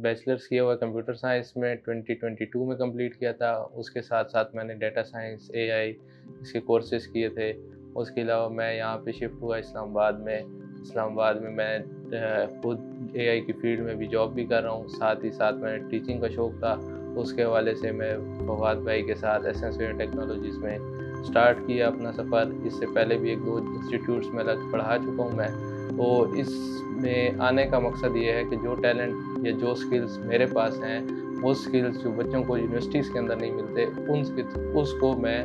Bachelors किया हुआ है कंप्यूटर साइंस में, 2022 में कंप्लीट किया था। उसके साथ-साथ मैंने डेटा साइंस, एआई इसके कोर्सेज़ किए थे। उसके अलावा मैं यहाँ पे शिफ्ट हुआ इस्लामाबाद में। इस्लामाबाद में मैं खुद एआई की फील्ड में भी जॉब भी कर रहा हूँ। साथ ही साथ मैंने टीचिंग का शौक़ था, उसके हवाले से मैं फवाद भाई के साथ एसेंशियल टेक्नोलॉजीज़ में स्टार्ट किया अपना सफ़र। इससे पहले भी 1-2 इंस्टीट्यूट्स में पढ़ा चुका हूँ मैं। तो इसमें आने का मकसद ये है कि जो टैलेंट या जो स्किल्स मेरे पास हैं, वो स्किल्स जो बच्चों को यूनिवर्सिटीज़ के अंदर नहीं मिलते, उसको मैं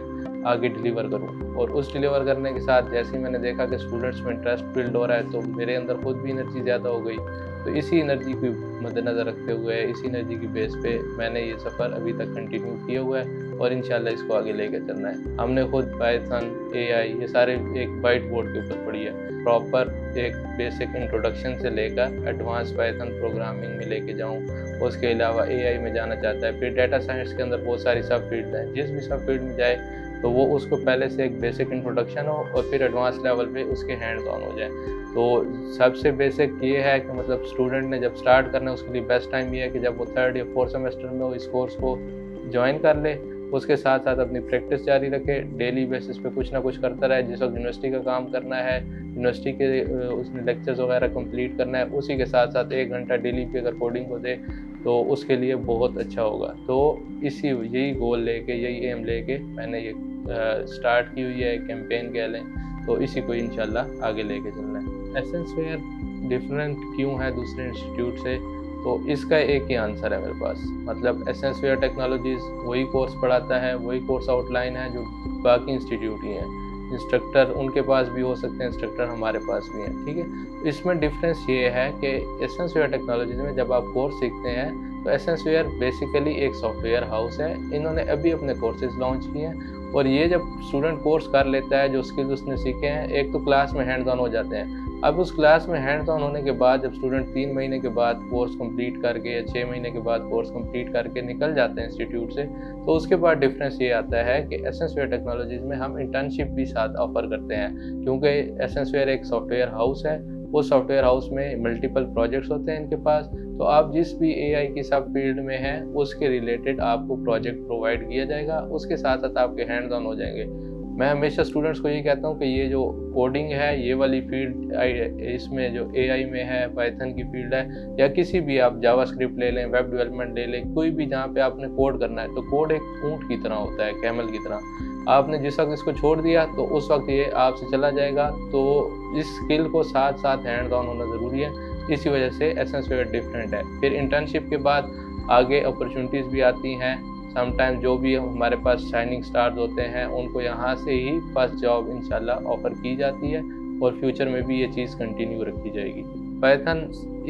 आगे डिलीवर करूँ। और उस डिलीवर करने के साथ जैसे ही मैंने देखा कि स्टूडेंट्स में इंटरेस्ट बिल्ड हो रहा है, तो मेरे अंदर खुद भी एनर्जी ज़्यादा हो गई। तो इसी एनर्जी को मद्देनज़र रखते हुए, इसी एनर्जी की बेस पे मैंने ये सफ़र अभी तक कंटिन्यू किया हुआ है और इंशाल्लाह इसको आगे लेके चलना है। हमने खुद पाइथन, एआई ये सारे एक व्हाइट बोर्ड के ऊपर पढ़ी है। प्रॉपर एक बेसिक इंट्रोडक्शन से लेकर एडवांस पाइथन प्रोग्रामिंग में लेके जाऊँ। उसके अलावा एआई में जाना चाहता है। फिर डेटा साइंस के अंदर बहुत सारी सब फील्ड हैं। जिस भी सब फील्ड में जाए तो वो उसको पहले से एक बेसिक इंट्रोडक्शन हो और फिर एडवांस लेवल पे उसके हैंड्स ऑन हो जाए। तो सबसे बेसिक ये है कि मतलब स्टूडेंट ने जब स्टार्ट करना है उसके लिए बेस्ट टाइम ये है कि जब वो 3rd या 4th सेमेस्टर में हो इस कोर्स को ज्वाइन कर ले। उसके साथ साथ अपनी प्रैक्टिस जारी रखे, डेली बेसिस पे कुछ ना कुछ करता रहे। जिस वक्त यूनिवर्सिटी का काम करना है, यूनिवर्सिटी के उसने लेक्चर्स वगैरह कंप्लीट करना है, उसी के साथ साथ 1 घंटा डेली पे अगर कोडिंग को दे तो उसके लिए बहुत अच्छा होगा। तो यही गोल लेके, यही एम लेके मैंने ये स्टार्ट की हुई है कैंपेन कह लें। तो इसी को इंशाल्लाह आगे लेके चलना है। एसेंशियल डिफरेंट क्यों है दूसरे इंस्टीट्यूट से? तो इसका एक ही आंसर है मेरे पास। मतलब एसेंशियल टेक्नोलॉजीज़ वही कोर्स पढ़ाता है, वही कोर्स आउटलाइन है जो बाकी इंस्टीट्यूट ही हैं। इंस्ट्रक्टर उनके पास भी हो सकते हैं, इंस्ट्रक्टर हमारे पास भी हैं, ठीक है। इसमें डिफरेंस ये है कि एसेंशियल टेक्नोलॉजीज़ में जब आप कोर्स सीखते हैं तो एसेंशियल बेसिकली एक सॉफ्टवेयर हाउस है। इन्होंने अभी अपने कोर्सेज लॉन्च किए हैं और ये जब स्टूडेंट कोर्स कर लेता है, जो स्किल्स उसने सीखे हैं, एक तो क्लास में हैंड्स ऑन हो जाते हैं। अब उस क्लास में हैंड्स ऑन होने के बाद जब स्टूडेंट 3 महीने के बाद कोर्स कंप्लीट करके या 6 महीने के बाद कोर्स कंप्लीट करके निकल जाते हैं इंस्टीट्यूट से, तो उसके बाद डिफरेंस ये आता है कि एसेंशियल टेक्नोलॉजीज़ में हम इंटर्नशिप भी साथ ऑफ़र करते हैं। क्योंकि एसेंशियल एक सॉफ्टवेयर हाउस है, वो सॉफ्टवेयर हाउस में मल्टीपल प्रोजेक्ट्स होते हैं इनके पास। तो आप जिस भी एआई की सब फील्ड में हैं उसके रिलेटेड आपको प्रोजेक्ट प्रोवाइड किया जाएगा, उसके साथ साथ आपके हैंड्स ऑन हो जाएंगे। मैं हमेशा स्टूडेंट्स को ये कहता हूँ कि ये जो कोडिंग है, ये वाली फील्ड इसमें जो एआई में है, पाइथन की फील्ड है, या किसी भी आप जावास्क्रिप्ट ले लें, वेब डेवलपमेंट ले लें, कोई भी जहाँ पे आपने कोड करना है, तो कोड एक ऊँट की तरह होता है, कैमल की तरह। आपने जिस वक्त इसको छोड़ दिया तो उस वक्त ये आपसे चला जाएगा। तो इस स्किल को साथ साथ हैंड्स ऑन होना ज़रूरी है। इसी वजह से एसेंशियल डिफरेंट है। फिर इंटर्नशिप के बाद आगे अपॉर्चुनिटीज़ भी आती हैं। समटाइम जो भी हमारे पास शाइनिंग स्टार्स होते हैं उनको यहाँ से ही फर्स्ट जॉब इंशाल्लाह ऑफ़र की जाती है और फ्यूचर में भी ये चीज़ कंटिन्यू रखी जाएगी। पाइथन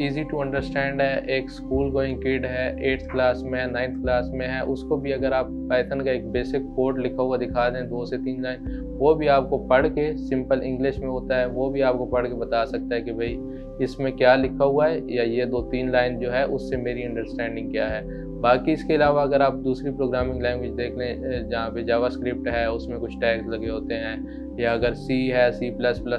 ईज़ी टू अंडरस्टैंड है। एक स्कूल गोइंग किड है, 8th क्लास में, 9th क्लास में है, उसको भी अगर आप पाइथन का एक बेसिक कोड लिखा हुआ दिखा दें 2 से 3 लाइन, वो भी आपको पढ़ के, सिंपल इंग्लिश में होता है, वो भी आपको पढ़ के बता सकता है कि भाई इसमें क्या लिखा हुआ है, या ये 2-3 लाइन जो है उससे मेरी अंडरस्टैंडिंग क्या है। बाकी इसके अलावा अगर आप दूसरी प्रोग्रामिंग लैंग्वेज देख लें जहाँ पे जावास्क्रिप्ट है, उसमें कुछ टैग्स लगे होते हैं, या अगर सी है, C++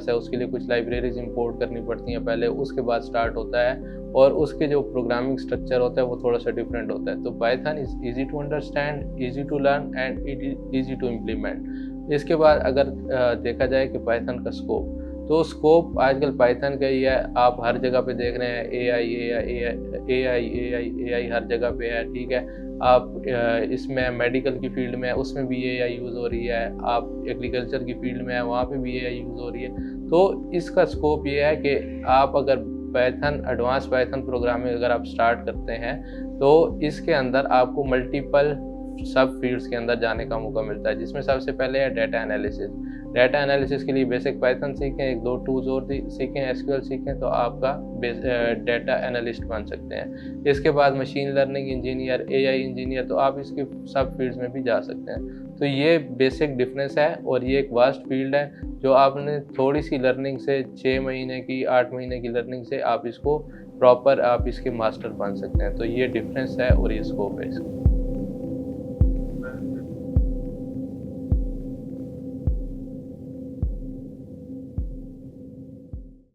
है, उसके लिए कुछ लाइब्रेरीज इंपोर्ट करनी पड़ती हैं पहले, उसके बाद स्टार्ट होता है, और उसके जो प्रोग्रामिंग स्ट्रक्चर होता है वो थोड़ा सा डिफरेंट होता है। तो Python is easy to understand, easy to learn and easy to implement. इसके बाद अगर देखा जाए कि पाइथन का स्कोप, तो स्कोप आजकल पाइथन का ही है। आप हर जगह पे देख रहे हैं एआई हर जगह पे है, ठीक है। आप इसमें मेडिकल की फील्ड में है, उसमें भी एआई यूज़ हो रही है। आप एग्रीकल्चर की फील्ड में है, वहाँ पे भी एआई यूज़ हो रही है। तो इसका स्कोप ये है कि आप अगर एडवांस पाइथन प्रोग्रामिंग अगर आप स्टार्ट करते हैं तो इसके अंदर आपको मल्टीपल सब फील्ड्स के अंदर जाने का मौका मिलता है, जिसमें सबसे पहले है डाटा एनालिसिस। डाटा एनालिसिस के लिए बेसिक पाइथन सीखें, 1-2 टूल्स और सीखें, एसक्यूएल सीखें, तो आपका डाटा एनालिस्ट बन सकते हैं। इसके बाद machine learning engineer, AI engineer, तो आप इसके सब फील्ड्स में भी जा सकते हैं। तो ये बेसिक डिफरेंस है और ये एक वास्ट फील्ड है जो आपने थोड़ी सी लर्निंग से, 6 महीने की, 8 महीने की लर्निंग से आप इसको प्रॉपर आप इसके मास्टर बन सकते हैं। तो ये डिफरेंस है और ये स्कोप है इसका।